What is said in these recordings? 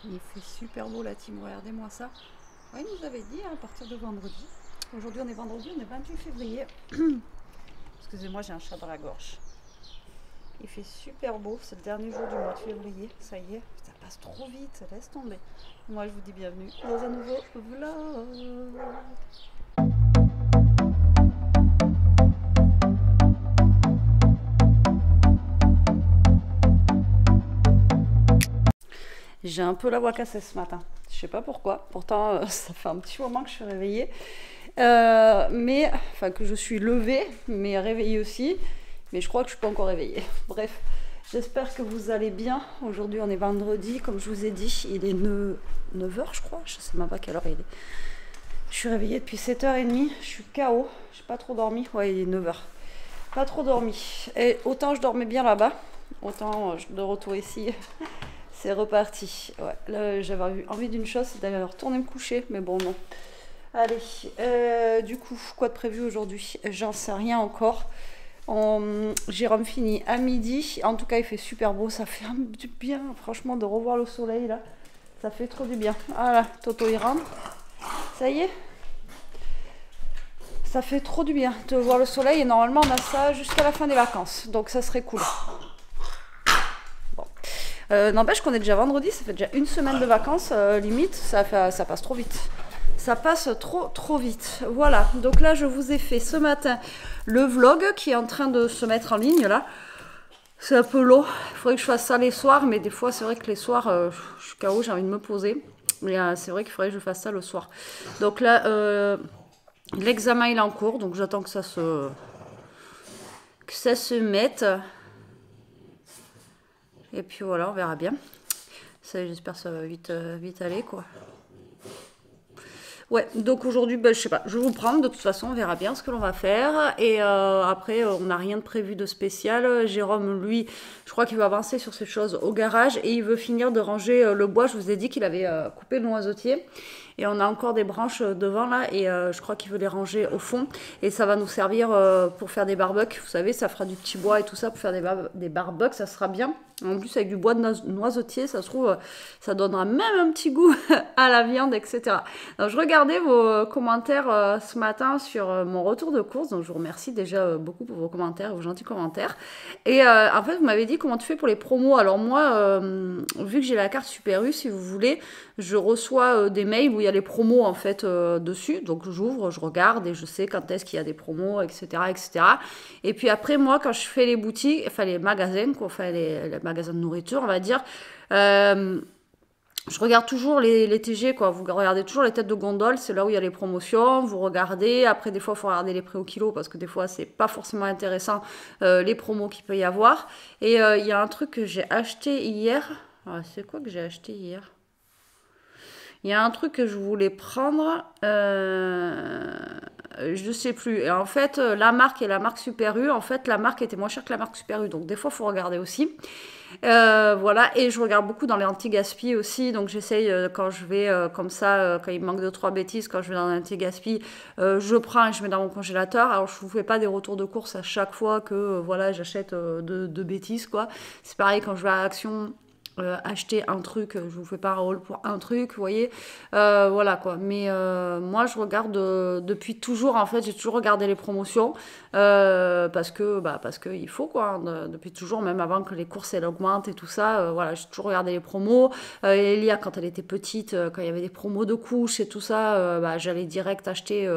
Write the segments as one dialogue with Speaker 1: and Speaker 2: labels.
Speaker 1: Il fait super beau la team, regardez-moi ça. Ouais, il nous avait dit à partir de vendredi. Aujourd'hui on est vendredi, on est 28 février. Excusez-moi, j'ai un chat dans la gorge. Il fait super beau, c'est le dernier jour du mois de février. Ça y est, ça passe trop vite, laisse tomber. Moi je vous dis bienvenue dans un nouveau vlog. J'ai un peu la voix cassée ce matin. Je sais pas pourquoi. Pourtant, ça fait un petit moment que je suis réveillée. Enfin, que je suis levée, mais réveillée aussi. Mais je crois que je suis pas encore réveillée. Bref, j'espère que vous allez bien. Aujourd'hui, on est vendredi, comme je vous ai dit. Il est 9h, je crois. Je sais même pas quelle heure il est. Je suis réveillée depuis 7h30. Je suis KO. J'ai pas trop dormi. Ouais, il est 9h. Pas trop dormi. Et autant je dormais bien là-bas, autant de retour ici. C'est reparti. Ouais, là, j'avais envie d'une chose, c'est d'aller retourner me coucher, mais bon, non. Allez, du coup, quoi de prévu aujourd'hui? J'en sais rien encore. Jérôme finit à midi. En tout cas, il fait super beau. Ça fait du bien, franchement, de revoir le soleil, là. Ça fait trop du bien. Voilà, Toto, il rentre. Ça y est. Ça fait trop du bien de voir le soleil. Et normalement, on a ça jusqu'à la fin des vacances. Donc, ça serait cool. N'empêche qu'on est déjà vendredi, ça fait déjà une semaine de vacances, limite, ça passe trop vite. Ça passe trop vite. Voilà, donc là je vous ai fait ce matin le vlog qui est en train de se mettre en ligne là. C'est un peu long, il faudrait que je fasse ça les soirs, mais des fois c'est vrai que les soirs, je suis KO, j'ai envie de me poser. Mais c'est vrai qu'il faudrait que je fasse ça le soir. Donc là, l'examen il est en cours, donc j'attends que ça se mette. Et puis voilà, on verra bien. J'espère que ça va vite aller, quoi. Ouais, donc aujourd'hui, je sais pas, je vais vous prendre, de toute façon, on verra bien ce que l'on va faire. Et après, on n'a rien de prévu de spécial. Jérôme, lui, je crois qu'il va avancer sur ces choses au garage et il veut finir de ranger le bois. Je vous ai dit qu'il avait coupé le noisetier. Et on a encore des branches devant là et je crois qu'il veut les ranger au fond. Et ça va nous servir pour faire des barbecues. Vous savez, ça fera du petit bois et tout ça pour faire des barbecues, ça sera bien. En plus, avec du bois de noisetier, ça se trouve, ça donnera même un petit goût à la viande, etc. Donc, je regardais vos commentaires ce matin sur mon retour de course. Donc, je vous remercie déjà beaucoup pour vos commentaires, vos gentils commentaires. Et en fait, vous m'avez dit comment tu fais pour les promos. Alors moi, vu que j'ai la carte Super U, si vous voulez, je reçois des mails où il y a les promos en fait dessus. Donc j'ouvre, je regarde et je sais quand est-ce qu'il y a des promos, etc., etc. Et puis après, moi, quand je fais les boutiques, enfin les magasins, quoi, enfin les magasins de nourriture, on va dire, je regarde toujours les TG, quoi. Vous regardez toujours les têtes de gondole, c'est là où il y a les promotions. Vous regardez. Après, des fois, il faut regarder les prix au kilo parce que des fois, c'est pas forcément intéressant les promos qu'il peut y avoir. Et il y a un truc que j'ai acheté hier. Ah, c'est quoi que j'ai acheté hier? Il y a un truc que je voulais prendre, je sais plus. Et en fait, la marque est la marque Super U. En fait, la marque était moins chère que la marque Super U. Donc, des fois, il faut regarder aussi. Voilà. Et je regarde beaucoup dans les anti-gaspi aussi. Donc, j'essaye, quand je vais comme ça, quand il me manque 2-3 bêtises, quand je vais dans l'anti-gaspi, je prends et je mets dans mon congélateur. Alors, je ne vous fais pas des retours de course à chaque fois que voilà, j'achète de bêtises, quoi. C'est pareil quand je vais à Action. Acheter un truc, je vous fais pas un haul pour un truc, vous voyez, voilà quoi. Mais moi je regarde depuis toujours, en fait, j'ai toujours regardé les promotions parce que il faut quoi, depuis toujours, même avant que les courses elles augmentent et tout ça, voilà, j'ai toujours regardé les promos. Elia, quand elle était petite, quand il y avait des promos de couches et tout ça, j'allais direct acheter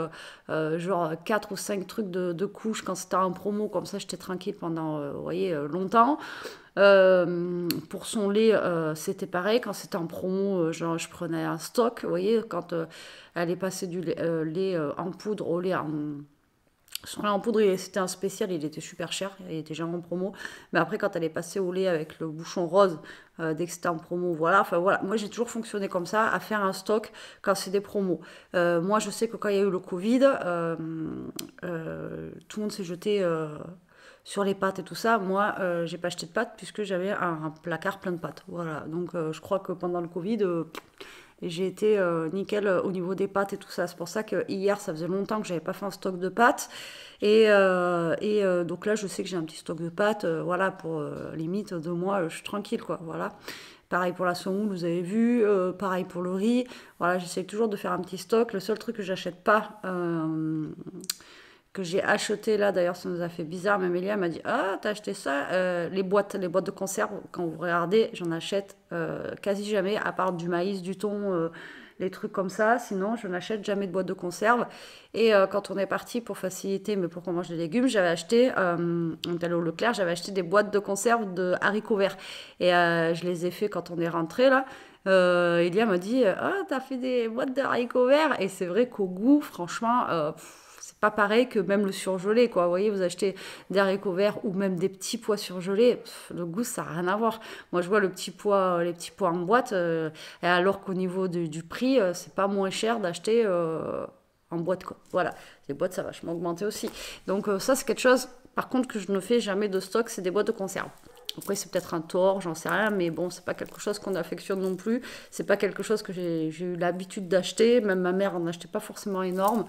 Speaker 1: genre 4 ou 5 trucs de couches quand c'était en promo, comme ça j'étais tranquille pendant, vous voyez, longtemps. Pour son lait, c'était pareil. Quand c'était en promo, genre, je prenais un stock. Vous voyez, quand elle est passée du lait en poudre au lait en. Son lait en poudre, c'était un spécial, il était super cher, il était jamais en promo. Mais après, quand elle est passée au lait avec le bouchon rose, dès que c'était en promo, voilà. Enfin voilà, moi j'ai toujours fonctionné comme ça, à faire un stock quand c'est des promos. Moi, je sais que quand il y a eu le Covid, tout le monde s'est jeté sur les pâtes et tout ça. Moi, j'ai pas acheté de pâtes puisque j'avais un placard plein de pâtes. Voilà, donc je crois que pendant le Covid, j'ai été nickel au niveau des pâtes et tout ça. C'est pour ça que hier, ça faisait longtemps que j'avais pas fait un stock de pâtes. Et donc là, je sais que j'ai un petit stock de pâtes. Voilà, pour limite 2 mois, je suis tranquille, quoi. Voilà. Pareil pour la semoule, vous avez vu. Pareil pour le riz. Voilà, j'essaie toujours de faire un petit stock. Le seul truc que j'achète pas, que j'ai acheté là, d'ailleurs ça nous a fait bizarre, mais Mélia m'a dit ah t'as acheté ça, les boîtes de conserve, quand vous regardez j'en achète quasi jamais, à part du maïs, du thon, les trucs comme ça, sinon je n'achète jamais de boîte de conserve. Et quand on est parti pour faciliter, mais pour qu'on mange des légumes, j'avais acheté, on est allé au Leclerc, j'avais acheté des boîtes de conserve de haricots verts, et je les ai fait quand on est rentré là. Elia m'a dit ah t'as fait des boîtes de haricots verts, et c'est vrai qu'au goût franchement c'est pas pareil que même le surgelé, quoi. Vous voyez, vous achetez des haricots verts ou même des petits pois surgelés, le goût, ça n'a rien à voir. Moi, je vois le petit pois, les petits pois en boîte, et alors qu'au niveau du prix, c'est pas moins cher d'acheter en boîte, quoi. Voilà, les boîtes, ça a vachement augmenté aussi. Donc ça, c'est quelque chose, par contre, que je ne fais jamais de stock, c'est des boîtes de conserve. Après, c'est peut-être un tort, j'en sais rien, mais bon, c'est pas quelque chose qu'on affectionne non plus. C'est pas quelque chose que j'ai eu l'habitude d'acheter. Même ma mère en achetait pas forcément énorme.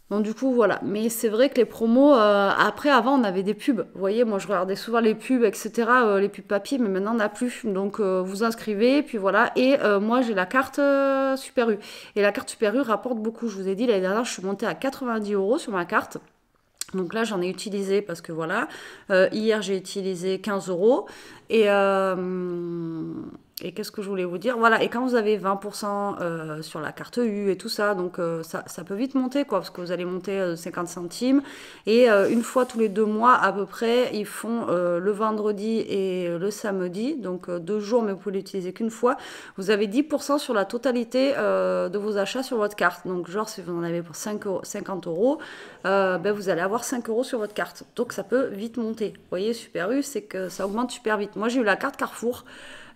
Speaker 1: Donc du coup voilà, mais c'est vrai que les promos, après avant on avait des pubs, vous voyez, moi je regardais souvent les pubs, etc., les pubs papier, mais maintenant on n'a plus, donc vous inscrivez, puis voilà, et moi j'ai la carte Super U, et la carte Super U rapporte beaucoup, je vous ai dit, l'année dernière je suis montée à 90 € sur ma carte, donc là j'en ai utilisé, parce que voilà, hier j'ai utilisé 15 €, et... Et qu'est-ce que je voulais vous dire? Voilà, et quand vous avez 20% sur la carte U et tout ça, donc ça peut vite monter, quoi, parce que vous allez monter 50 centimes. Et une fois tous les 2 mois, à peu près, ils font le vendredi et le samedi, donc 2 jours, mais vous pouvez l'utiliser qu'une fois. Vous avez 10% sur la totalité de vos achats sur votre carte. Donc, genre, si vous en avez pour 50 €, ben, vous allez avoir 5 € sur votre carte. Donc, ça peut vite monter. Vous voyez, Super U, c'est que ça augmente super vite. Moi, j'ai eu la carte Carrefour.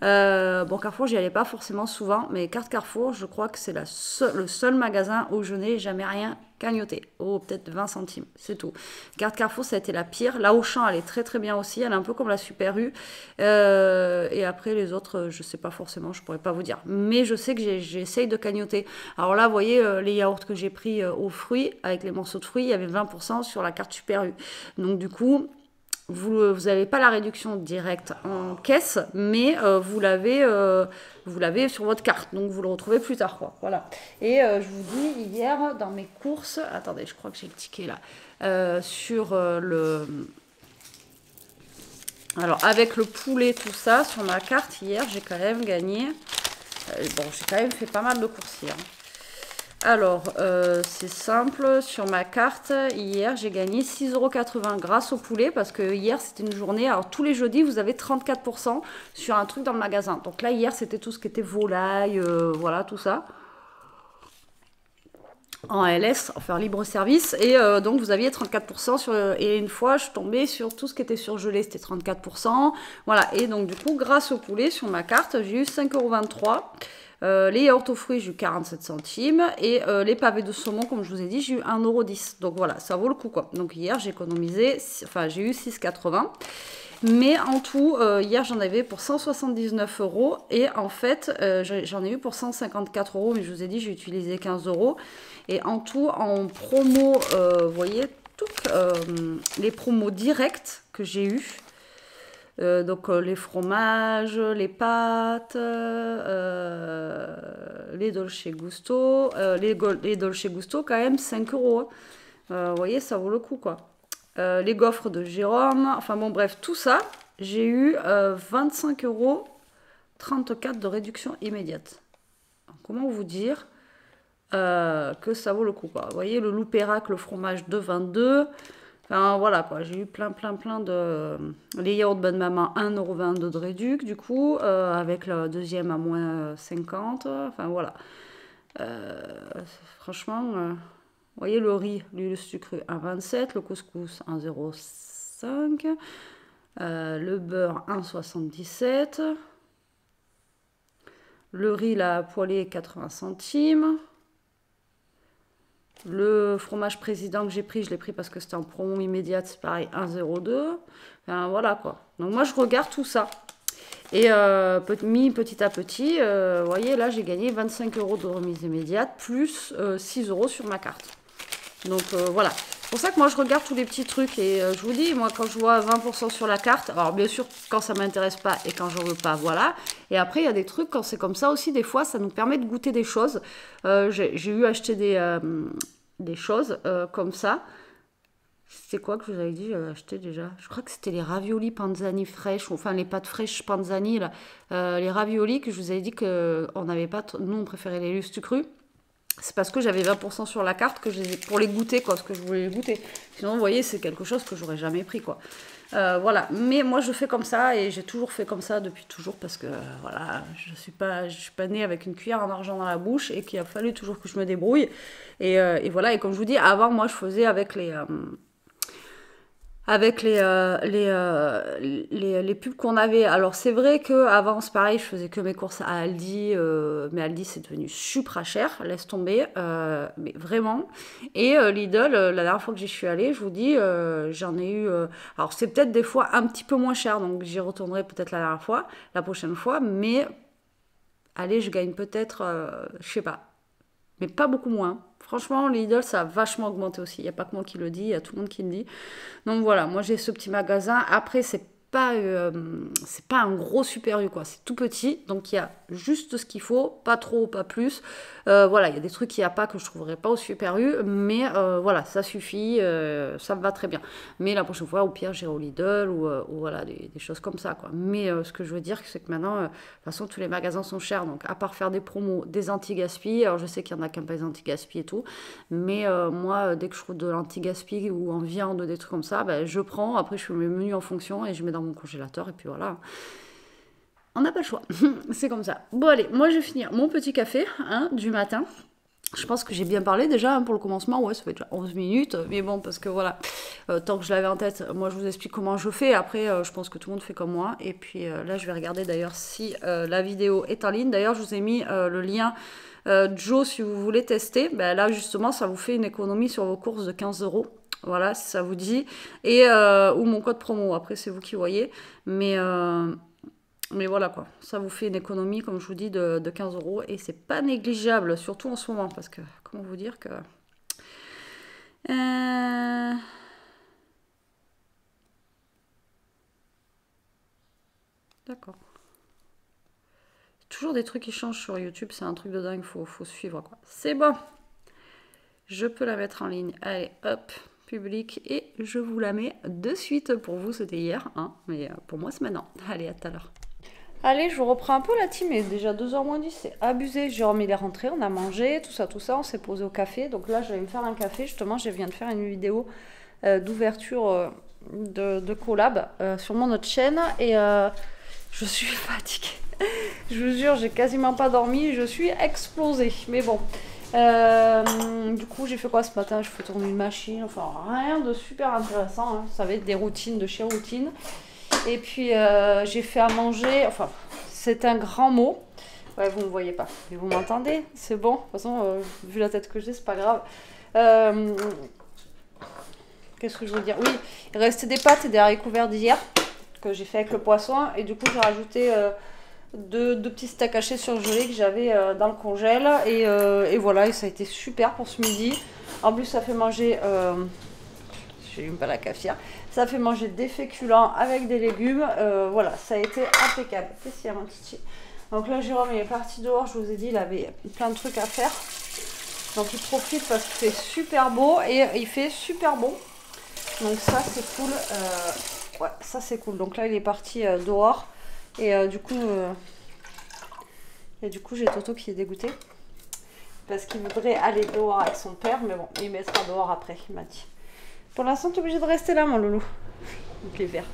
Speaker 1: Bon, Carrefour, j'y allais pas forcément souvent, mais carte Carrefour, je crois que c'est le seul magasin où je n'ai jamais rien cagnoté. Oh, peut-être 20 centimes, c'est tout. Carte Carrefour, ça a été la pire. La Auchan, elle est très très bien aussi. Elle est un peu comme la Super U. Et après, les autres, je sais pas forcément, je pourrais pas vous dire. Mais je sais que j'essaye de cagnoter. Alors là, vous voyez, les yaourts que j'ai pris aux fruits, avec les morceaux de fruits, il y avait 20% sur la carte Super U. Donc du coup... Vous n'avez pas la réduction directe en caisse, mais vous l'avez sur votre carte. Donc, vous le retrouvez plus tard, quoi. Voilà. Et je vous dis, hier, dans mes courses... Attendez, je crois que j'ai le ticket, là. Sur le... Alors, avec le poulet, tout ça, sur ma carte, hier, j'ai quand même gagné... bon, j'ai quand même fait pas mal de courses hier. Alors, c'est simple, sur ma carte, hier, j'ai gagné 6,80 € grâce au poulet, parce que hier, c'était une journée, alors tous les jeudis, vous avez 34% sur un truc dans le magasin. Donc là, hier, c'était tout ce qui était volaille, voilà, tout ça. En LS, enfin libre service, et donc vous aviez 34% sur... Et une fois, je tombais sur tout ce qui était surgelé, c'était 34%. Voilà, et donc du coup, grâce au poulet, sur ma carte, j'ai eu 5,23 €. Les yaourts aux fruits, j'ai eu 47 centimes. Et les pavés de saumon, comme je vous ai dit, j'ai eu 1,10 €. Donc voilà, ça vaut le coup, quoi. Donc hier, j'ai économisé, enfin j'ai eu 6,80 €. Mais en tout, hier, j'en avais pour 179 €. Et en fait, j'en ai eu pour 154 €. Mais je vous ai dit, j'ai utilisé 15 €. Et en tout, en promo, vous voyez, les promos directs que j'ai eu. Donc les fromages, les pâtes, les Dolce Gusto, les Dolce Gusto quand même 5 €. Vous voyez, ça vaut le coup, quoi. Les gaufres de Jérôme, enfin bon bref, tout ça, j'ai eu 25,34 € de réduction immédiate. Comment vous dire que ça vaut le coup, quoi. Vous voyez, le Loupérac, le fromage de 22 €. Enfin, voilà, quoi. J'ai eu plein de... Les yaourts de bonne maman, 1,22 € de réduc, du coup, avec le deuxième à moins 50. Enfin, voilà. Franchement, vous voyez, le riz, l'huile sucrée, 1,27 €. Le couscous, 1,05 €. Le beurre, 1,77 €. Le riz, la poêlée, 80 centimes. Le fromage président que j'ai pris, je l'ai pris parce que c'était en promo immédiate, c'est pareil, 1,02 €. Enfin, voilà, quoi. Donc moi, je regarde tout ça. Et petit à petit, vous voyez, là, j'ai gagné 25 € de remise immédiate, plus 6 € sur ma carte. Donc voilà. C'est pour ça que moi je regarde tous les petits trucs et je vous dis, moi quand je vois 20% sur la carte, alors bien sûr quand ça m'intéresse pas et quand j'en veux pas, voilà. Et après il y a des trucs, quand c'est comme ça aussi, des fois ça nous permet de goûter des choses. J'ai eu acheter des choses comme ça. C'était quoi que je vous avais dit, j'avais acheté déjà? Je crois que c'était les raviolis panzani fraîches, enfin les pâtes fraîches panzani, là. Les raviolis que je vous avais dit qu'on n'avait pas, nous on préférait les lustres crus. C'est parce que j'avais 20% sur la carte que pour les goûter, quoi, parce que je voulais les goûter. Sinon, vous voyez, c'est quelque chose que j'aurais jamais pris, quoi. Voilà, mais moi je fais comme ça et j'ai toujours fait comme ça depuis toujours parce que voilà, je suis pas née avec une cuillère en argent dans la bouche et qu'il a fallu toujours que je me débrouille. Et voilà, et comme je vous dis, avant moi je faisais avec les pubs qu'on avait. Alors c'est vrai qu'avant c'est pareil, je faisais que mes courses à Aldi, mais Aldi c'est devenu super cher, laisse tomber, mais vraiment. Et Lidl, la dernière fois que j'y suis allée, je vous dis, j'en ai eu... alors c'est peut-être des fois un petit peu moins cher, donc j'y retournerai peut-être la prochaine fois, mais allez, je gagne peut-être, je sais pas, mais pas beaucoup moins. Franchement, Lidl, ça a vachement augmenté aussi. Il n'y a pas que moi qui le dis, il y a tout le monde qui le dit. Donc voilà, moi j'ai ce petit magasin. Après, c'est pas un gros Super U, quoi. C'est tout petit, donc il y a juste ce qu'il faut, pas trop, pas plus. Voilà, il y a des trucs qu'il n'y a pas que je trouverais pas au Super U, mais voilà, ça suffit, ça me va très bien. Mais la prochaine fois, au pire, j'irai au Lidl ou voilà, des choses comme ça, quoi. Mais ce que je veux dire, c'est que maintenant, de toute façon, tous les magasins sont chers, donc à part faire des promos, des anti-gaspi, alors je sais qu'il y en a qui n'aiment pas les anti-gaspi et tout, mais moi, dès que je trouve de l'anti-gaspi ou en viande, des trucs comme ça, ben, je prends, après je fais mes menus en fonction et je mets dans mon congélateur et puis voilà. On n'a pas le choix, c'est comme ça. Bon allez, moi je vais finir mon petit café du matin. Je pense que j'ai bien parlé déjà pour le commencement, ouais ça fait déjà 11 minutes, mais bon parce que voilà, tant que je l'avais en tête, moi je vous explique comment je fais, après je pense que tout le monde fait comme moi, et puis là je vais regarder d'ailleurs si la vidéo est en ligne, d'ailleurs je vous ai mis le lien Joe si vous voulez tester, ben, là justement ça vous fait une économie sur vos courses de 15 €. Voilà, si ça vous dit. Et, ou mon code promo, après c'est vous qui voyez. Mais voilà quoi, ça vous fait une économie, comme je vous dis, de 15 € et c'est pas négligeable, surtout en ce moment, parce que, comment vous dire que... D'accord. Toujours des trucs qui changent sur YouTube, c'est un truc de dingue, faut suivre quoi. C'est bon, je peux la mettre en ligne, allez hop, public, et je vous la mets de suite. Pour vous c'était hier, hein, mais pour moi c'est maintenant. Allez, à tout à l'heure. Allez, je vous reprends un peu la team, mais déjà 2h moins 10, c'est abusé. J'ai remis les rentrées, on a mangé, tout ça, on s'est posé au café. Donc là, je vais me faire un café, justement, je viens de faire une vidéo d'ouverture de collab sur mon autre chaîne. Et je suis fatiguée. Je vous jure, j'ai quasiment pas dormi, je suis explosée. Mais bon, du coup, j'ai fait quoi ce matin? Je fais tourner une machine, enfin rien de super intéressant. Hein. Ça va être des routines de chez Routine. Et puis j'ai fait à manger, enfin c'est un grand mot, ouais vous ne me voyez pas, mais vous m'entendez, c'est bon, de toute façon vu la tête que j'ai c'est pas grave. Qu'est-ce que je veux dire? Oui, il restait des pâtes et des haricots verts d'hier que j'ai fait avec le poisson et du coup j'ai rajouté deux petits steaks hachés surgelés que j'avais dans le congèle et voilà, et ça a été super pour ce midi. En plus ça fait manger, j'ai eu pas la cafetière. Ça fait manger des féculents avec des légumes. Voilà, ça a été impeccable. Qu'est-ce qu'il y a, mon titi? Donc là, Jérôme, il est parti dehors. Je vous ai dit, il avait plein de trucs à faire. Donc il profite parce qu'il fait super beau et il fait super bon. Donc ça, c'est cool. Ouais, ça, c'est cool. Donc là, il est parti dehors. Et du coup, j'ai Toto qui est dégoûté. Parce qu'il voudrait aller dehors avec son père. Mais bon, il mettra dehors après, il m'a dit. Pour l'instant, tu es obligé de rester là, mon loulou. Donc les verts.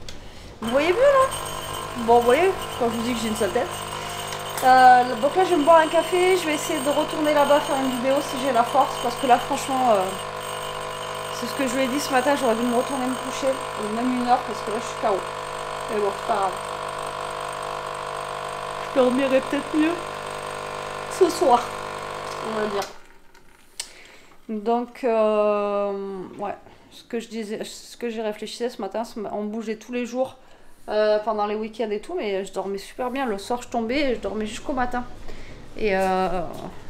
Speaker 1: Vous voyez mieux là? Bon, vous voyez, quand je vous dis que j'ai une seule tête. Donc là, je vais me boire un café. Je vais essayer de retourner là-bas faire une vidéo si j'ai la force. Parce que là, franchement, c'est ce que je lui ai dit ce matin. J'aurais dû me retourner me coucher. Même 1 heure parce que là, je suis KO. Mais bon, c'est pas grave. Je dormirai peut-être mieux ce soir, on va dire. Donc, ouais. Ce que j'ai réfléchi ce matin, on bougeait tous les jours pendant les week-ends et tout, mais je dormais super bien. Le soir, je tombais et je dormais jusqu'au matin. Et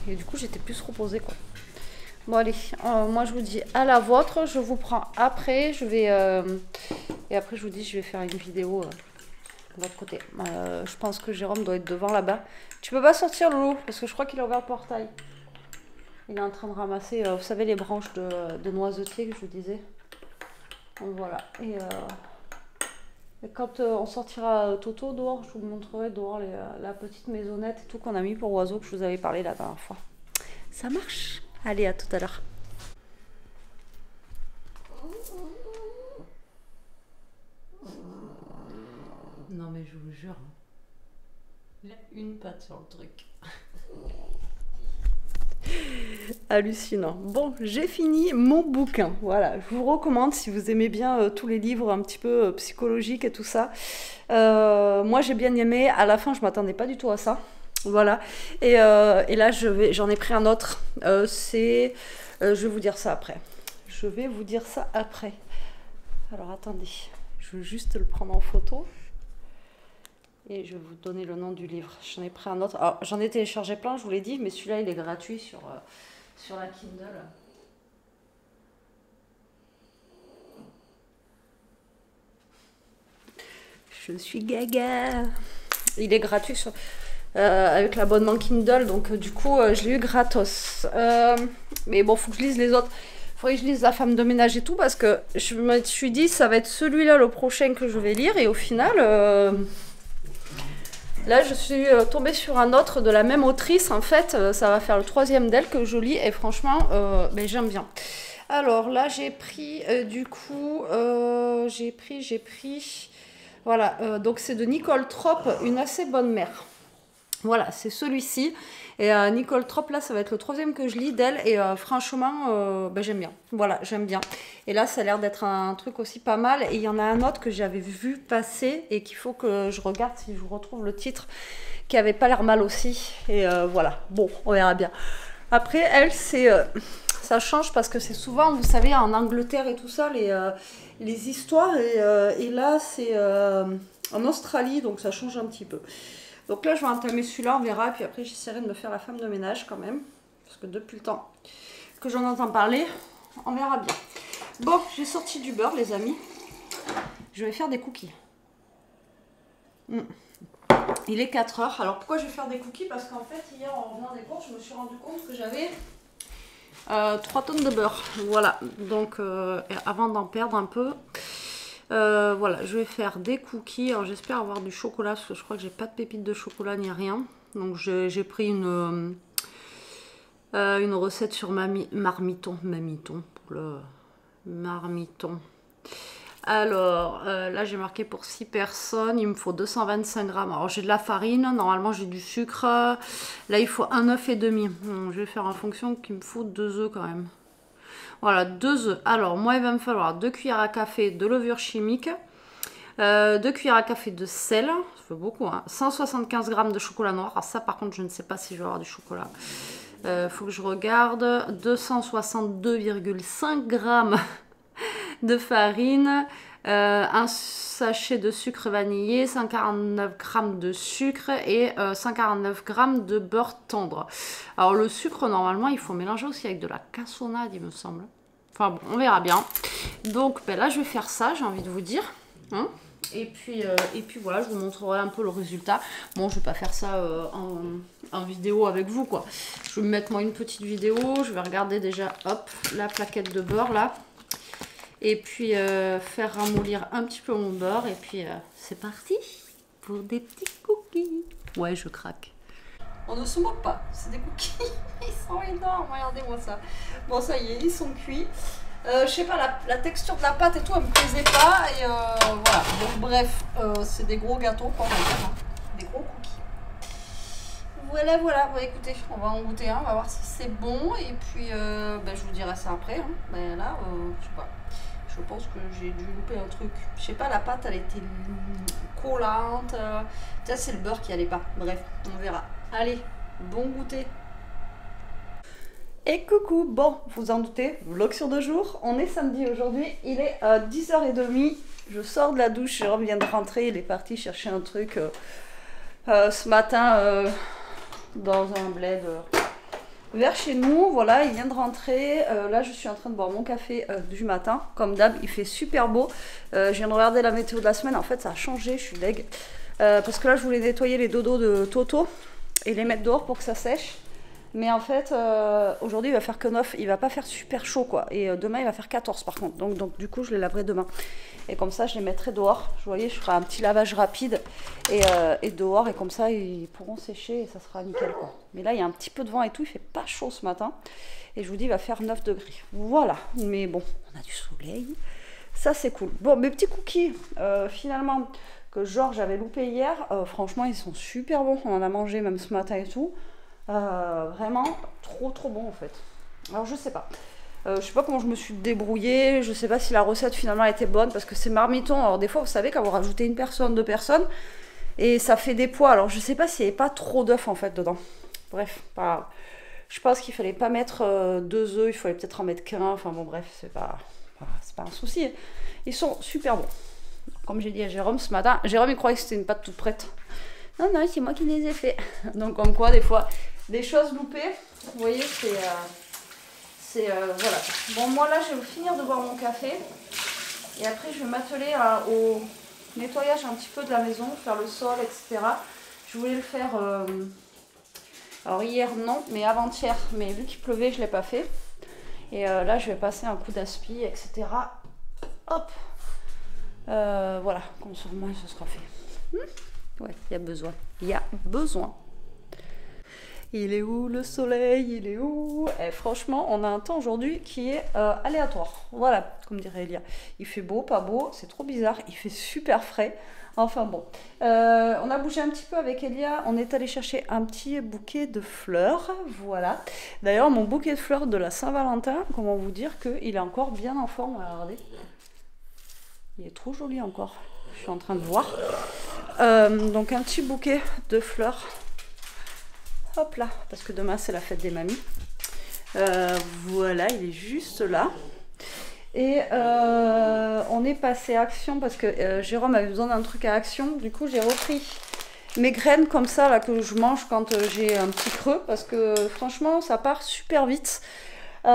Speaker 1: du coup, j'étais plus reposée, quoi. Bon allez, moi je vous dis à la vôtre, je vous prends après, je vais... et après je vous dis, je vais faire une vidéo de l'autre côté. Je pense que Jérôme doit être devant là-bas. Tu peux pas sortir Loulou, parce que je crois qu'il a ouvert le portail. Il est en train de ramasser, vous savez, les branches de noisetier que je vous disais. Donc voilà, et quand on sortira Toto dehors, je vous montrerai dehors la petite maisonnette et tout qu'on a mis pour oiseaux que je vous avais parlé la dernière fois. Ça marche. Allez, à tout à l'heure. Non mais je vous jure, il a une patte sur le truc. Hallucinant. Bon, j'ai fini mon bouquin. Voilà, je vous recommande si vous aimez bien tous les livres un petit peu psychologiques et tout ça. Moi, j'ai bien aimé. À la fin, je m'attendais pas du tout à ça. Voilà. Et là, j'en ai pris un autre. Je vais vous dire ça après. Je vais vous dire ça après. Alors, attendez. Je veux juste le prendre en photo. Et je vais vous donner le nom du livre. J'en ai pris un autre. Alors, j'en ai téléchargé plein, je vous l'ai dit, mais celui-là, il est gratuit sur la Kindle. Je suis gaga. Il est gratuit avec l'abonnement Kindle, donc du coup, je l'ai eu gratos. Mais bon, faut que je lise les autres. Il faudrait que je lise La femme de ménage et tout, parce que je me suis dit, ça va être celui-là le prochain que je vais lire, et au final... Là, je suis tombée sur un autre de la même autrice. En fait, ça va faire le 3e d'elle que je lis. Et franchement, ben, j'aime bien. Alors là, j'ai pris, du coup, j'ai pris... Voilà, donc c'est de Nicole Tropp, Une assez bonne mère. Voilà, c'est celui-ci. Et Nicole Tropp, là, ça va être le 3e que je lis d'elle. Et franchement, ben, j'aime bien. Voilà, j'aime bien. Et là, ça a l'air d'être un truc aussi pas mal. Et il y en a un autre que j'avais vu passer et qu'il faut que je regarde si je retrouve le titre, qui avait pas l'air mal aussi. Et voilà, bon, on verra bien. Après, elle, ça change parce que c'est souvent, vous savez, en Angleterre et tout ça, les histoires. Et là, c'est en Australie, donc ça change un petit peu. Donc là, je vais entamer celui-là, on verra. Et puis après, j'essaierai de me faire La femme de ménage quand même. Parce que depuis le temps que j'en entends parler, on verra bien. Bon, j'ai sorti du beurre, les amis. Je vais faire des cookies. Il est 4 h. Alors, pourquoi je vais faire des cookies? Parce qu'en fait, hier, en revenant des courses, je me suis rendu compte que j'avais 3 tonnes de beurre. Voilà. Donc, avant d'en perdre un peu... voilà, je vais faire des cookies. Alors j'espère avoir du chocolat parce que je crois que j'ai pas de pépites de chocolat ni rien. Donc j'ai pris une recette sur marmiton pour le marmiton. Alors là j'ai marqué pour 6 personnes, il me faut 225 grammes. Alors j'ai de la farine, normalement j'ai du sucre. Là il faut un œuf et demi. Je vais faire en fonction qu'il me faut 2 œufs quand même. Voilà, 2 œufs. Alors, moi, il va me falloir 2 cuillères à café de levure chimique, 2 cuillères à café de sel, ça fait beaucoup, hein, 175 g de chocolat noir. Alors ça, par contre, je ne sais pas si je vais avoir du chocolat. Faut que je regarde. 262,5 g de farine, un sachet de sucre vanillé, 149 g de sucre et 149 g de beurre tendre. Alors le sucre, normalement, il faut mélanger aussi avec de la cassonade, il me semble. Enfin bon, on verra bien. Donc ben là, je vais faire ça, j'ai envie de vous dire. Hein, et puis voilà, je vous montrerai un peu le résultat. Bon, je vais pas faire ça en vidéo avec vous, quoi. Je vais me mettre moi une petite vidéo. Je vais regarder déjà, hop, la plaquette de beurre, là. Et puis faire ramollir un petit peu mon beurre. Et puis c'est parti pour des petits cookies. Ouais, je craque. On ne se moque pas, c'est des cookies. Ils sont énormes, regardez-moi ça. Bon, ça y est, ils sont cuits. Je sais pas, la texture de la pâte et tout, elle me plaisait pas. Et voilà, donc bref, c'est des gros gâteaux, quoi, on va dire, hein. Des gros cookies. Voilà, voilà. Bon, écoutez, on va en goûter un, on va voir si c'est bon. Et puis, ben, je vous dirai ça après. Hein. Ben, là, je sais pas. Je pense que j'ai dû louper un truc. Je sais pas, la pâte, elle était collante. Peut-être c'est le beurre qui allait pas. Bref, on verra. Allez, bon goûter. Et coucou, bon, vous en doutez, vlog sur 2 jours. On est samedi aujourd'hui, il est 10h30. Je sors de la douche, Jérôme vient de rentrer. Il est parti chercher un truc ce matin dans un bled vers chez nous. Voilà, il vient de rentrer. Là, je suis en train de boire mon café du matin. Comme d'hab, il fait super beau. Je viens de regarder la météo de la semaine. En fait, ça a changé. Je suis deg. Parce que là, je voulais nettoyer les dodos de Toto et les mettre dehors pour que ça sèche. Mais en fait, aujourd'hui, il va faire que 9. Il va pas faire super chaud, quoi. Et demain, il va faire 14, par contre. Donc, du coup, je les laverai demain. Et comme ça, je les mettrai dehors. Vous voyez, je ferai un petit lavage rapide et dehors. Et comme ça, ils pourront sécher et ça sera nickel, quoi. Mais là, il y a un petit peu de vent et tout. Il fait pas chaud ce matin. Et je vous dis, il va faire 9 degrés. Voilà. Mais bon, on a du soleil. Ça, c'est cool. Bon, mes petits cookies, finalement, que Georges avait loupé hier, franchement, ils sont super bons. On en a mangé même ce matin et tout. Vraiment trop bon en fait. Alors je sais pas. Je sais pas comment je me suis débrouillée. Je sais pas si la recette finalement était bonne parce que c'est marmiton. Alors des fois vous savez quand vous rajoutez une personne, deux personnes et ça fait des poids. Alors je sais pas s'il n'y avait pas trop d'œufs en fait dedans. Bref, pas. Je pense qu'il fallait pas mettre 2 œufs. Il fallait peut-être en mettre qu'un. Enfin bon bref, c'est pas un souci. Ils sont super bons. Comme j'ai dit à Jérôme ce matin, Jérôme il croyait que c'était une pâte toute prête. Non, c'est moi qui les ai fait. Donc, comme quoi, des fois, des choses loupées, vous voyez, voilà. Bon, moi, là, je vais finir de boire mon café. Et après, je vais m'atteler au nettoyage un petit peu de la maison, faire le sol, etc. Je voulais le faire, alors hier, non, mais avant-hier. Mais vu qu'il pleuvait, je ne l'ai pas fait. Et là, je vais passer un coup d'aspi, etc. Hop. Voilà, comme ça, au moins, ce sera fait. Ouais, il y a besoin. Il y a besoin. Il est où le soleil? Il est où? Franchement, on a un temps aujourd'hui qui est aléatoire. Voilà, comme dirait Elia. Il fait beau, pas beau, c'est trop bizarre. Il fait super frais. Enfin bon. On a bougé un petit peu avec Elia. On est allé chercher un petit bouquet de fleurs. Voilà. D'ailleurs, mon bouquet de fleurs de la Saint-Valentin, comment vous dire qu'il est encore bien en forme. Regardez. Il est trop joli encore. Je suis en train de voir. Donc un petit bouquet de fleurs. Hop là, parce que demain c'est la fête des mamies. Voilà, il est juste là. Et on est passé à Action parce que Jérôme avait besoin d'un truc à Action. Du coup, j'ai repris mes graines comme ça là que je mange quand j'ai un petit creux parce que franchement, ça part super vite. Et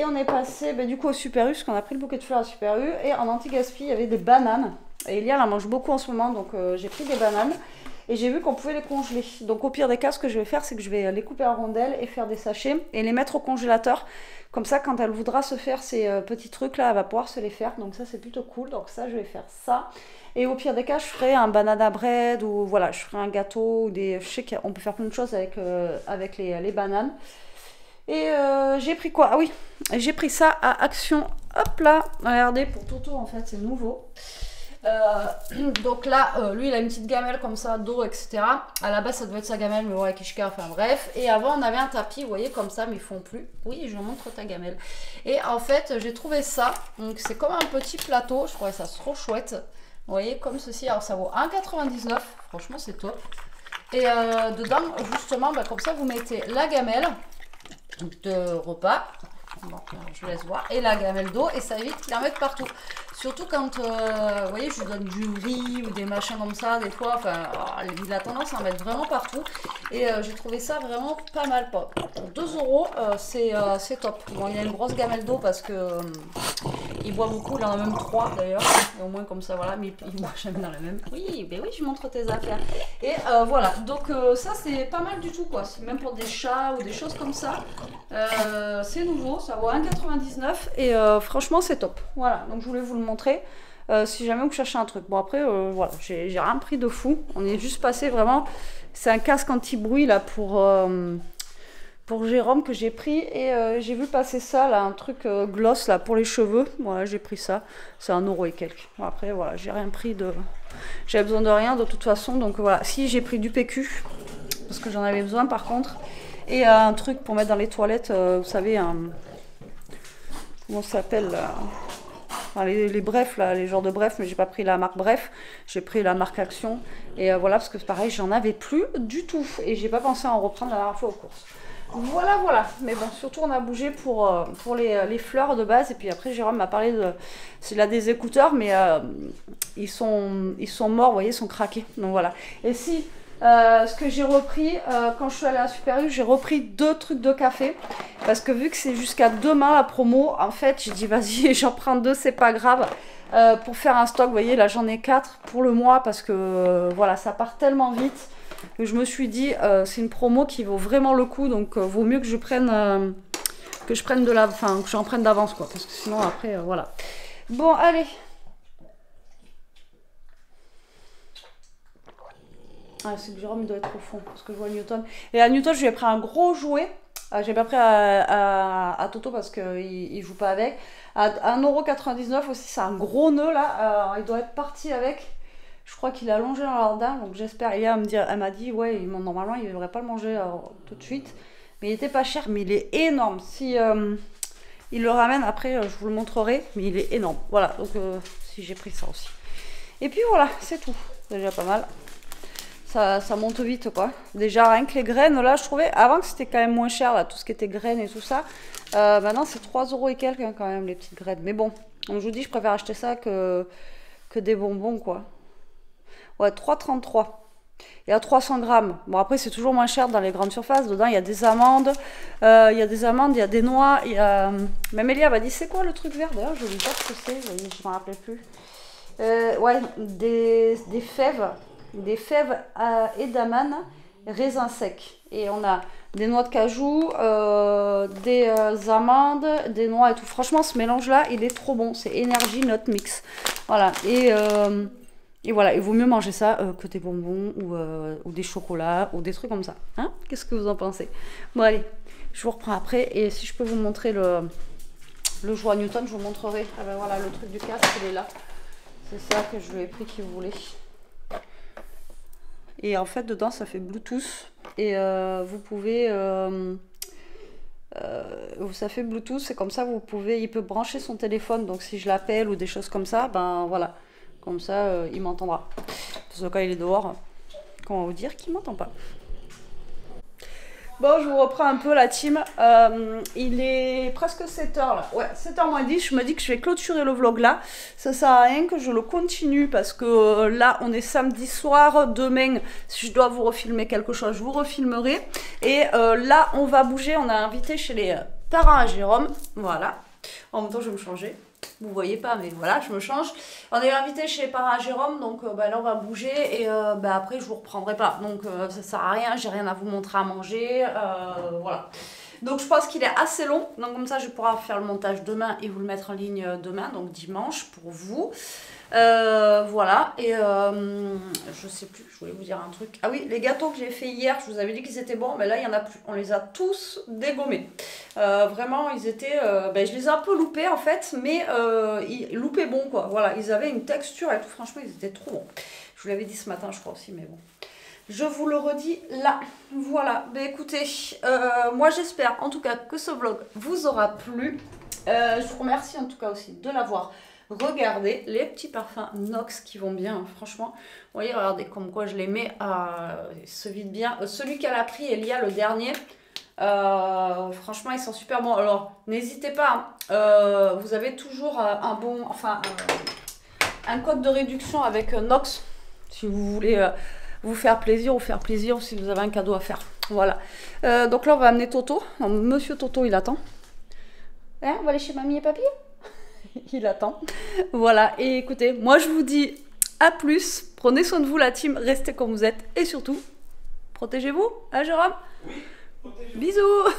Speaker 1: on est passé du coup au Super U, parce qu'on a pris le bouquet de fleurs à Super U. Et en anti-gaspi, il y avait des bananes. Et Elia, elle en mange beaucoup en ce moment, donc j'ai pris des bananes. Et j'ai vu qu'on pouvait les congeler. Donc au pire des cas, ce que je vais faire, c'est que je vais les couper en rondelles et faire des sachets et les mettre au congélateur. Comme ça, quand elle voudra se faire ces petits trucs-là, elle va pouvoir se les faire. Donc ça, c'est plutôt cool. Donc ça, je vais faire ça. Et au pire des cas, je ferai un banana bread ou voilà, je ferai un gâteau. Ou des... Je sais qu'on peut faire plein de choses avec les bananes. Et j'ai pris quoi? Ah oui, j'ai pris ça à Action. Hop là, regardez, pour Toto, en fait, c'est nouveau. Donc là, lui, il a une petite gamelle comme ça, d'eau, etc. À la base, ça devait être sa gamelle, mais ouais, Kishka, enfin bref. Et avant, on avait un tapis, vous voyez, comme ça, mais ils font plus. Oui, je montre ta gamelle. Et en fait, j'ai trouvé ça. Donc, c'est comme un petit plateau. Je trouvais ça trop chouette. Vous voyez, comme ceci. Alors, ça vaut 1,99 €. Franchement, c'est top. Et dedans, justement, comme ça, vous mettez la gamelle de repas. Bon, je laisse voir. Et la gamelle d'eau, et ça évite qu'il en mette partout. Surtout quand, vous voyez, je lui donne du riz ou des machins comme ça, des fois, enfin, il a tendance à en mettre vraiment partout. Et j'ai trouvé ça vraiment pas mal. Pour 2 €, c'est top. Bon, il a une grosse gamelle d'eau parce que il boit beaucoup, il en a même 3 d'ailleurs. Et au moins comme ça, voilà, mais il boit jamais dans la même. Oui, ben oui, je montre tes affaires. Et voilà, donc ça c'est pas mal du tout, quoi. C'est même pour des chats ou des choses comme ça. C'est nouveau, ça vaut 1,99 € et franchement c'est top. Voilà, donc je voulais vous le montrer si jamais vous cherchez un truc. Bon après, voilà, j'ai rien pris de fou. On est juste passé vraiment, c'est un casque anti-bruit là pour Jérôme que j'ai pris et j'ai vu passer ça là, un truc gloss là pour les cheveux. Voilà, j'ai pris ça, c'est 1 € et quelques. Bon, après voilà, j'ai rien pris de, j'avais besoin de rien de toute façon, donc voilà. Si j'ai pris du PQ parce que j'en avais besoin par contre. Et un truc pour mettre dans les toilettes, vous savez, comment ça s'appelle enfin, les brefs, là, les genres de brefs, mais j'ai pas pris la marque Bref, j'ai pris la marque Action. Et voilà, parce que pareil, j'en avais plus du tout. Et j'ai pas pensé à en reprendre la dernière fois aux courses. Voilà, voilà. Mais bon, surtout on a bougé pour les fleurs de base. Et puis après, Jérôme m'a parlé de... Il a des écouteurs, mais ils sont morts, vous voyez, ils sont craqués. Donc voilà. Et si... Ce que j'ai repris, quand je suis allée à Super U, j'ai repris 2 trucs de café. Parce que vu que c'est jusqu'à demain la promo, en fait, j'ai dit vas-y, j'en prends 2, c'est pas grave. Pour faire un stock, vous voyez, là j'en ai 4 pour le mois parce que voilà, ça part tellement vite que je me suis dit, c'est une promo qui vaut vraiment le coup. Donc, vaut mieux que je prenne, que j'en prenne d'avance, quoi. Parce que sinon, après, voilà. Bon, allez. Ah, c'est que Jérôme doit être au fond, parce que je vois Newton. Et à Newton, je lui ai pris un gros jouet. J'ai pas pris à Toto parce qu'il joue pas avec. À 1,99 € aussi, c'est un gros nœud là. Il doit être parti avec. Je crois qu'il a longé dans l'ordin, donc j'espère. Et elle m'a dit, ouais, normalement, il ne devrait pas le manger tout de suite. Mais il était pas cher, mais il est énorme. Si il le ramène, après, je vous le montrerai. Mais il est énorme. Voilà, donc si j'ai pris ça aussi. Et puis voilà, c'est tout. C'est déjà pas mal. Ça monte vite, quoi. Déjà, rien que les graines, là, je trouvais, avant que c'était quand même moins cher, là, tout ce qui était graines et tout ça. Maintenant, c'est 3 € et quelques, hein, quand même, les petites graines. Mais bon, comme je vous dis, je préfère acheter ça que des bonbons, quoi. Ouais, 3,33 €. Et à 300 grammes. Bon, après, c'est toujours moins cher dans les grandes surfaces. Dedans, il y a des amandes. Il y a des noix. Il y a... Même Elia m'a dit, c'est quoi le truc vert? D'ailleurs, je ne sais pas ce que c'est. Je ne m'en rappelais plus. Ouais, des fèves. Des fèves et d'amandes, raisins secs. Et on a des noix de cajou, des amandes, des noix et tout. Franchement, ce mélange-là, il est trop bon. C'est énergie nut mix. Voilà. Et voilà, il vaut mieux manger ça que des bonbons ou des chocolats ou des trucs comme ça. Hein? Qu'est-ce que vous en pensez? Bon, allez, je vous reprends après. Et si je peux vous montrer le jouet à Newton, je vous montrerai. Ah ben voilà, le truc du casque, il est là. C'est ça que je lui ai pris qu'il voulait. Et en fait, dedans, ça fait Bluetooth. Et vous pouvez... ça fait Bluetooth, c'est comme ça, il peut brancher son téléphone. Donc, si je l'appelle ou des choses comme ça, ben voilà. Comme ça, il m'entendra. Parce que quand il est dehors, comment vous dire qu'il m'entend pas. Bon, je vous reprends un peu la team. Il est presque 7 h là. Ouais, 7h moins 10. Je me dis que je vais clôturer le vlog là. Ça sert à rien que je le continue parce que là, on est samedi soir. Demain, si je dois vous refilmer quelque chose, je vous refilmerai. Et là, on va bouger. On a invité chez les parents à Jérôme. Voilà. En même temps, je vais me changer. Vous voyez pas, mais voilà, je me change. On est invité chez les parents à Jérôme, donc là on va bouger et après je vous reprendrai pas. Donc ça sert à rien, j'ai rien à vous montrer à manger, voilà. Donc je pense qu'il est assez long, donc comme ça je pourrai faire le montage demain et vous le mettre en ligne demain, donc dimanche pour vous. Voilà, et je sais plus, je voulais vous dire un truc. Ah oui, les gâteaux que j'ai fait hier, je vous avais dit qu'ils étaient bons, mais là il y en a plus. On les a tous dégommés. Vraiment, ils étaient. Je les ai un peu loupés en fait, mais ils loupaient bon quoi. Voilà, ils avaient une texture et tout, franchement, ils étaient trop bons. Je vous l'avais dit ce matin, je crois aussi, mais bon. Je vous le redis là. Voilà, écoutez, moi j'espère en tout cas que ce vlog vous aura plu. Je vous remercie en tout cas aussi de l'avoir regardez les petits parfums Nox qui vont bien, franchement. Vous voyez, regardez comme quoi je les mets, se vide bien. Celui qu'elle a pris, Elia, le dernier, franchement, ils sont super bons. Alors, n'hésitez pas, vous avez toujours un code de réduction avec Nox, si vous voulez vous faire plaisir ou faire plaisir, ou si vous avez un cadeau à faire. Voilà. Donc là, on va amener Toto. Donc, Monsieur Toto, il attend. Hein, on va aller chez mamie et papy? Il attend. Voilà, et écoutez, moi je vous dis à plus. Prenez soin de vous la team, restez comme vous êtes. Et surtout, protégez-vous, hein Jérôme? Oui, protégez-vous. Bisous.